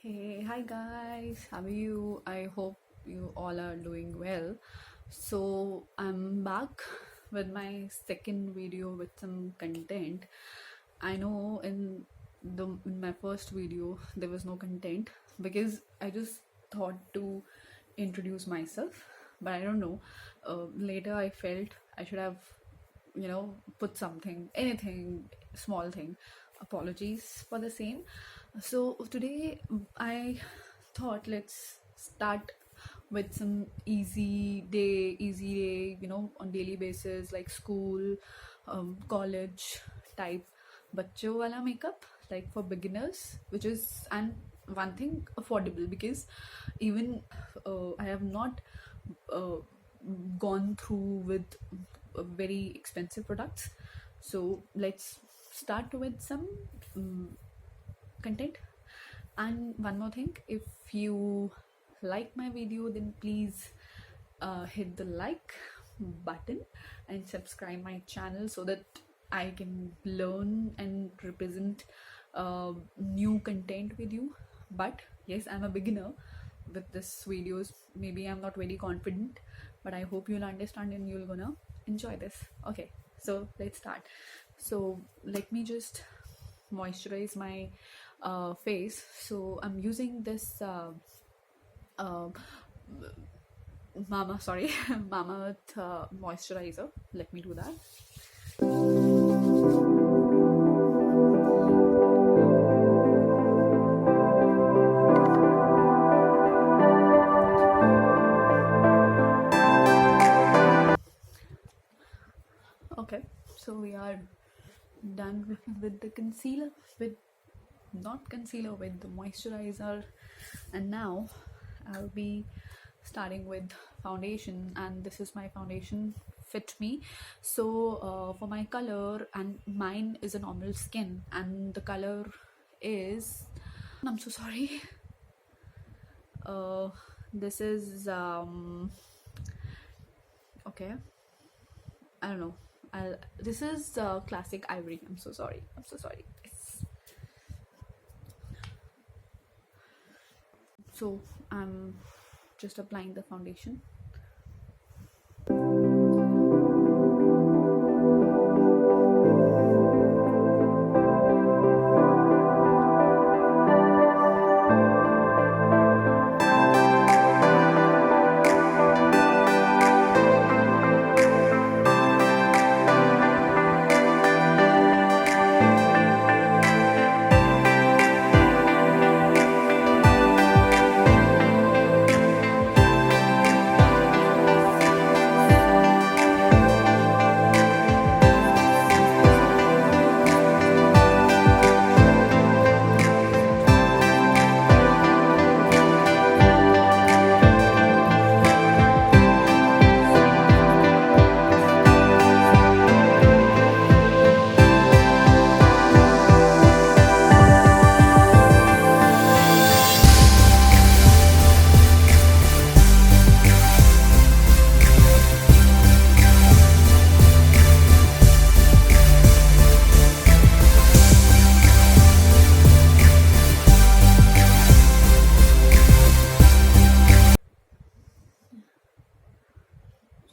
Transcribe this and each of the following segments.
Hey, hi guys, how are you? I hope you all are doing well. So, I'm back with my second video with some content. I know in my first video there was no content because I just thought to introduce myself, but I don't know. Later I felt I should have put something, anything, small thing. Apologies for the same. So today I thought let's start with some easy day, on daily basis, like school, college type bachcho wala makeup, like for beginners, which is, and one thing, affordable, because even I have not uh, gone through with very expensive products. So let's start with some content. And one more thing, if you like my video, then please hit the like button and subscribe my channel so that I can learn and represent new content with you. But yes, I'm a beginner with this videos. Maybe I'm not very confident, but I hope you'll understand and you'll gonna enjoy this. Okay, so let's start. So let me just moisturize my face. So I'm using this uh, Mama, sorry, Mama Earth moisturizer. Let me do that. Okay, so we are done with the concealer, with not concealer, with the moisturizer, and now I'll be starting with foundation. And this is my foundation, Fit Me. So for my color, and mine is a normal skin, and the color is, I'm so sorry, this is okay, I don't know, this is classic ivory. I'm so sorry, I'm so sorry. So I'm just applying the foundation.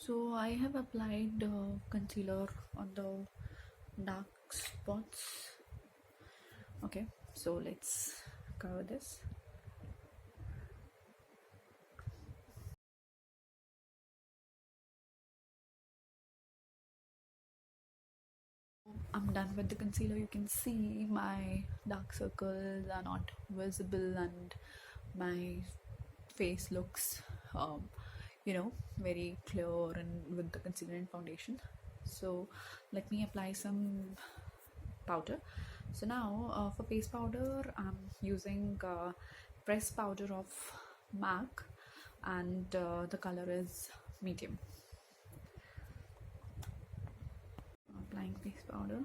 So I have applied concealer on the dark spots. Okay, so let's cover this. I'm done with the concealer. You can see my dark circles are not visible, and my face looks very clear and with the concealer and foundation. So let me apply some powder. So now for face powder, I'm using pressed powder of MAC, and the color is medium. Applying face powder.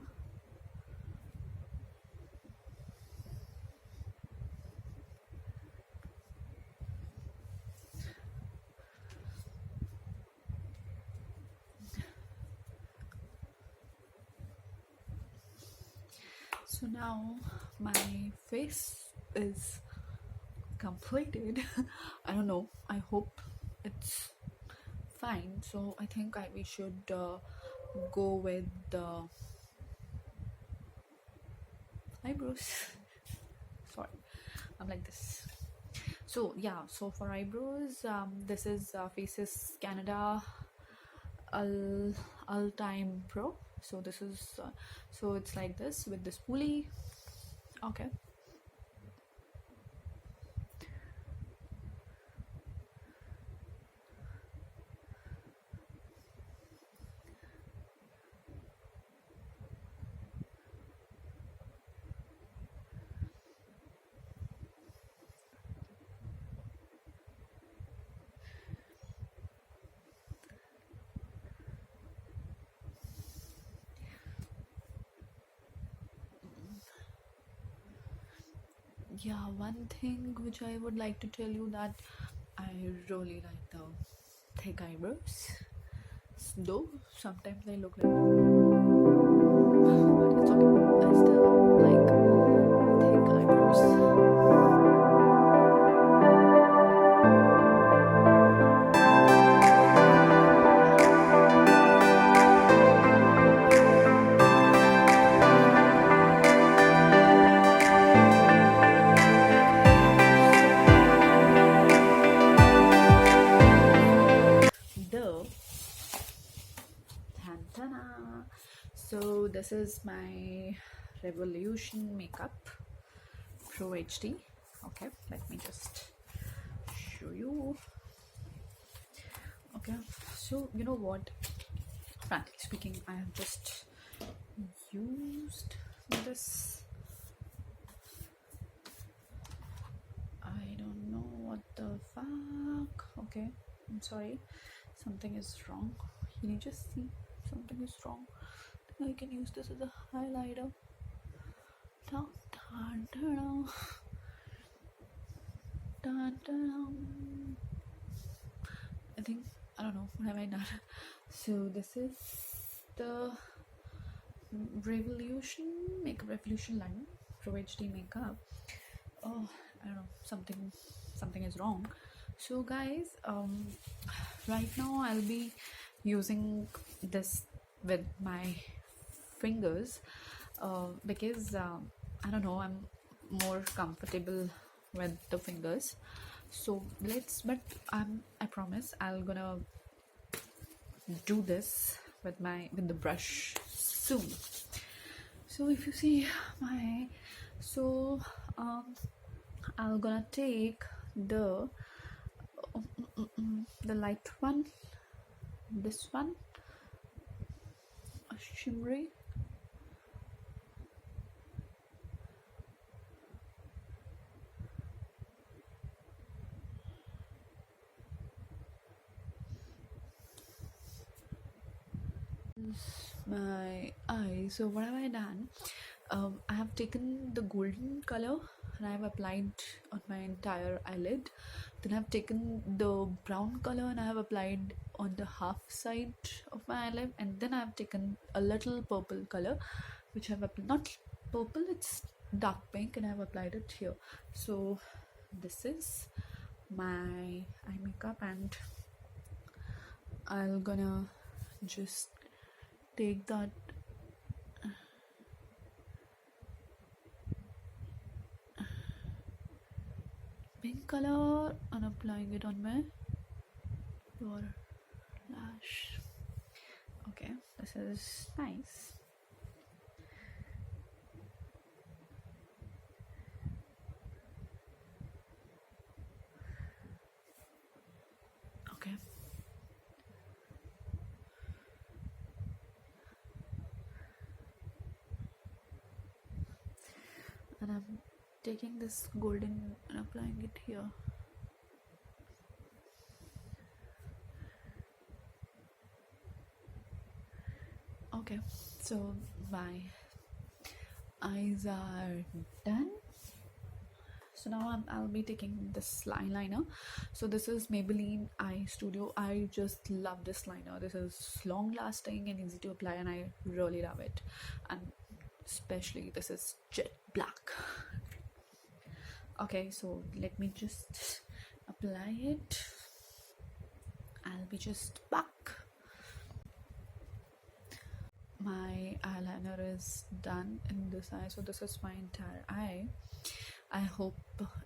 So now my face is completed. I don't know, I hope it's fine. So I think we should go with the eyebrows. Sorry, I'm like this. So yeah, so for eyebrows, this is Faces Canada All Time Pro. So this is so it's like this with this pulley. Okay. Yeah, one thing which I would like to tell you that I really like the thick eyebrows. Though sometimes they look like, but it's okay. I still like thick eyebrows. The Tantana. So this is my Revolution Makeup Pro HD. Okay, let me just show you. Okay, so you know what, frankly speaking, I have just used this. I don't know what the fuck. Okay, I'm sorry, something is wrong. Can you just see something is wrong? I can use this as a highlighter. Dun, dun, dun, dun, dun. I think, I don't know, what have I done? So this is the Revolution Liner Pro HD makeup. Oh, I don't know, something is wrong. So guys, right now I'll be using this with my fingers because I don't know, I'm more comfortable with the fingers. So but I promise I'll gonna do this with the brush soon. So if you see my, so I'm gonna take the light one, this one, a shimmery, my eye. So what have I done? I have taken the golden color and I have applied on my entire eyelid. Then I've taken the brown color and I have applied on the half side of my eyelid, and then I've taken a little purple color which I've applied, not purple, it's dark pink, and I've applied it here. So this is my eye makeup, and I'm gonna just take that pink color and applying it on my lower lash. Okay, this is nice. Okay, and I'm taking this golden and applying it here. Okay, so my eyes are done. So now I'll be taking this eyeliner. So this is Maybelline Eye Studio. I just love this liner. This is long lasting and easy to apply, and I really love it. And especially this is jet black. Okay, so let me just apply it. I'll be just back. My eyeliner is done in this eye, so this is my entire eye. I hope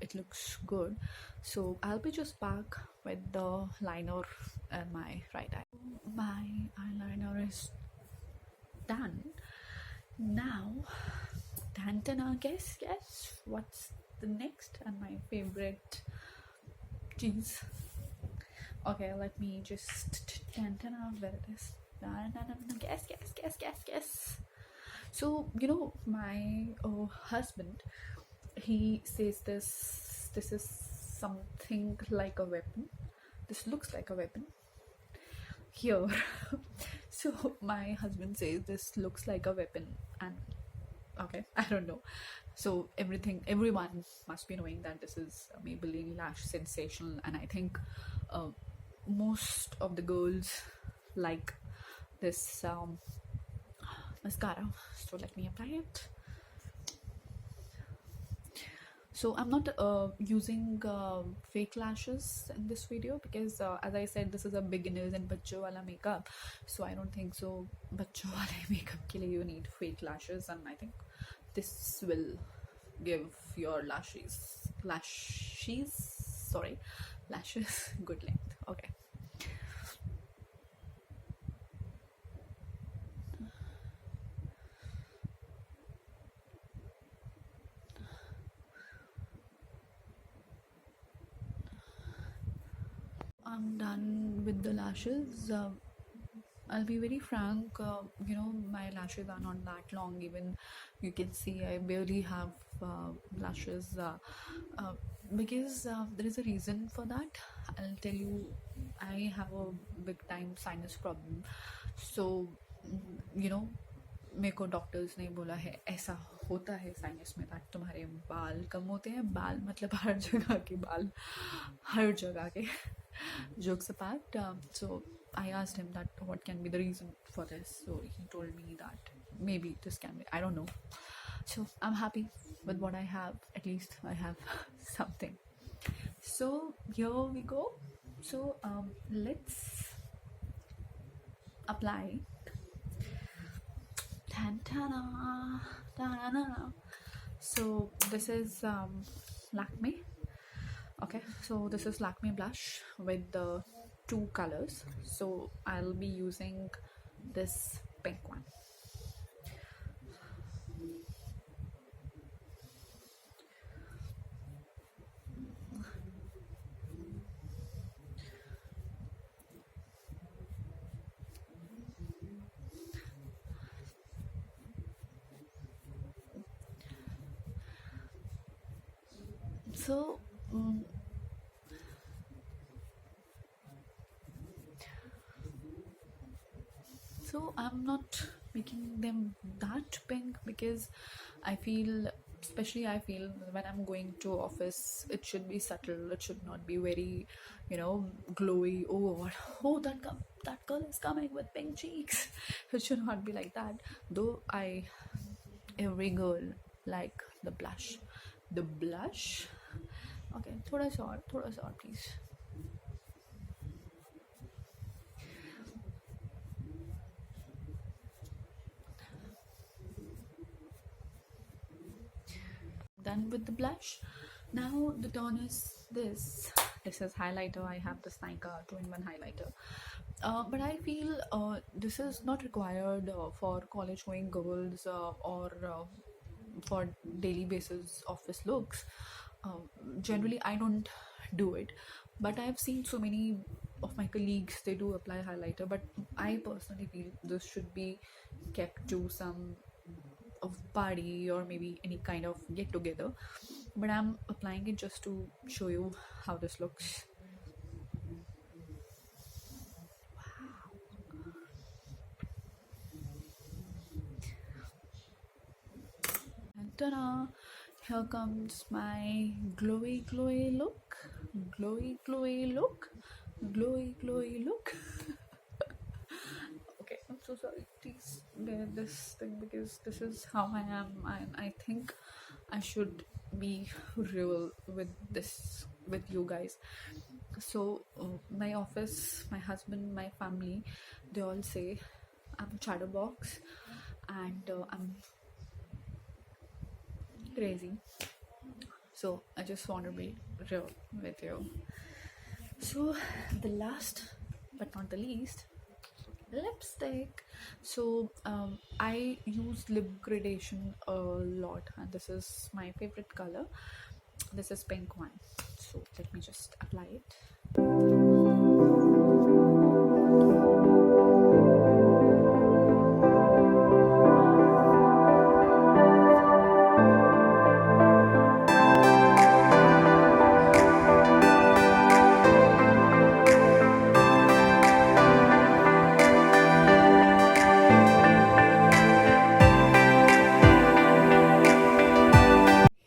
it looks good. So I'll be just back with the liner in my right eye. My eyeliner is done. Now, tantana, guess what's the next and my favorite cheese. Okay, let me just tantana where it is. Guess. So my husband, he says this is something like a weapon. This looks like a weapon here. So my husband says this looks like a weapon, and okay, I don't know. So everyone must be knowing that this is a Maybelline Lash Sensational, and I think most of the girls like this mascara. So let me apply it. So I'm not using fake lashes in this video because as I said, this is a beginners and bachcho wala makeup, so I don't think so bachcho wale makeup ke liye you need fake lashes, and I think this will give your lashes good length. Okay, I'm done with the lashes. I'll be very frank, my lashes are not that long. Even you can see I barely have lashes because there is a reason for that. I'll tell you, I have a big time sinus problem. So, मेरे को doctors ने बोला है ऐसा होता है sinus में, that तुम्हारे बाल कम होते हैं. बाल मतलब हर जगह के बाल, हर जगह के. Jokes apart, so I asked him that what can be the reason for this. So he told me that maybe this can be, I don't know. So I'm happy with what I have. At least I have something. So here we go. So let's apply. Tantana, tantana. So this is Lakme. Okay, so this is Lakme blush with the two colors. So I'll be using this pink one. So so I'm not making them that pink because I feel, especially I feel when I'm going to office, it should be subtle. It should not be very, glowy. Oh, that girl is coming with pink cheeks. It should not be like that. Though every girl like the blush. The blush. Okay, thoda sa और please. Done with the blush. Now the turn is this is highlighter. I have this Nika 2-in-1 highlighter, but I feel this is not required for college going girls or for daily basis office looks. Generally I don't do it, but I've seen so many of my colleagues, they do apply highlighter, but I personally feel this should be kept to some of party or maybe any kind of get together, but I'm applying it just to show you how this looks. And ta-da! Here comes my glowy look. Glowy look. Okay, I'm so sorry. Please bear this thing because this is how I am, and I think I should be real with this with you guys. So my office, my husband, my family, they all say I'm a chatterbox and I'm crazy. So I just want to be real with you. So the last but not the least, lipstick. So I use lip gradation a lot, and this is my favorite color. This is pink one. So let me just apply it.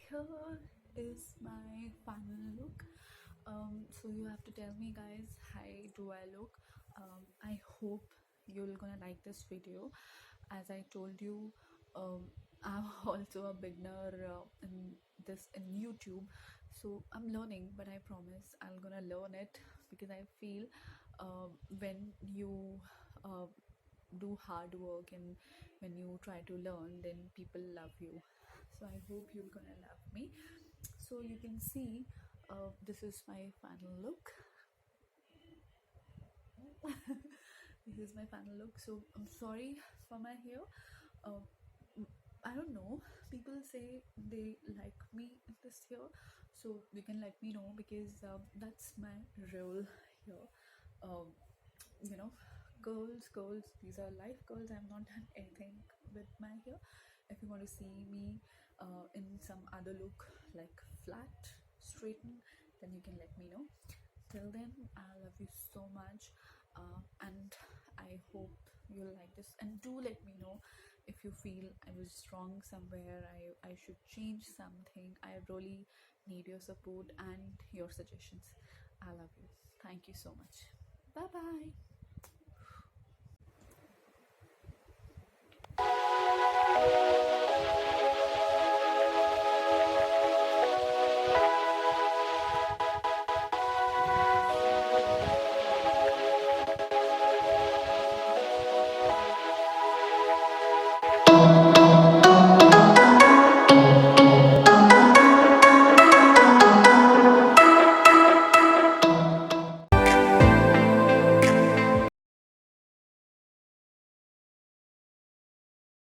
Here is my final look. So you have to tell me, guys, how do I look? I hope you're gonna like this video. As I told you, I'm also a beginner in this in YouTube, so I'm learning. But I promise I'm gonna learn it, because I feel when you uh, do hard work and when you try to learn, then people love you. So I hope you're gonna love me. So you can see, this is my final look. This is my final look. So I'm sorry for my hair. uh, I don't know, people say they like me in this hair, so you can let me know, because that's my real hair. um, you know, curls, these are life curls. I've not done anything with my hair. If you want to see me in some other look, like flat straighten, then you can let me know. Till then, I love you so much, and I hope you'll like this. And do let me know if you feel I was wrong somewhere, I should change something. I really need your support and your suggestions. I love you. Thank you so much. Bye bye.